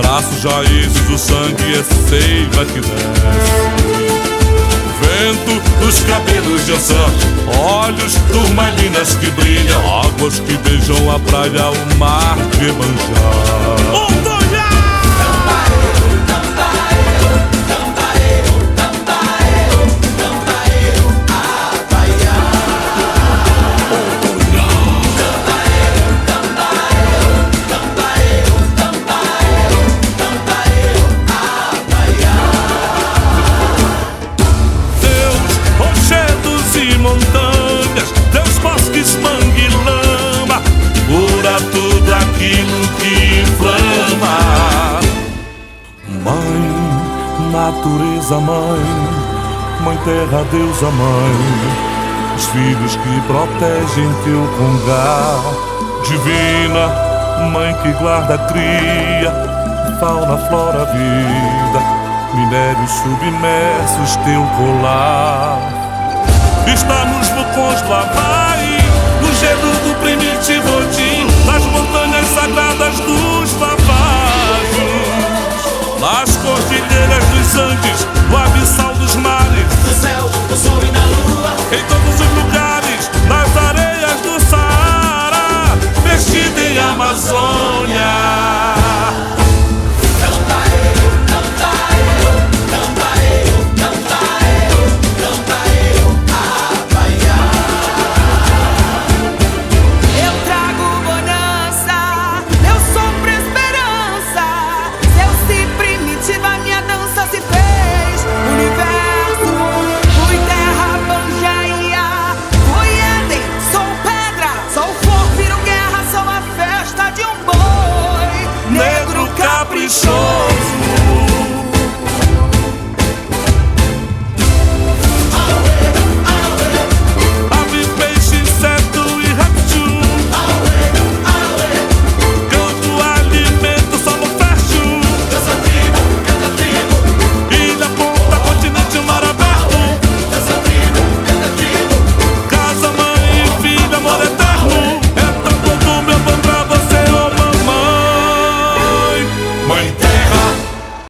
braços, raízes, o sangue é seiva que desce. Vento dos cabelos de ançã, olhos turmalinas que brilham, águas que beijam a praia, o mar de Iemanjá. Montanhas, teus bosques, mangue e lama, cura tudo aquilo que inflama. Mãe, natureza, mãe terra, deusa, mãe, os filhos que protegem teu congar. Divina, mãe que guarda, cria, fauna, flora, vida, minérios submersos, teu colar. Está nos vulcões do Havaí, no gelo do primitivo Odin, nas montanhas sagradas dos Vavajos, nas cordilheiras dos Andes, no abissal dos mares, do céu.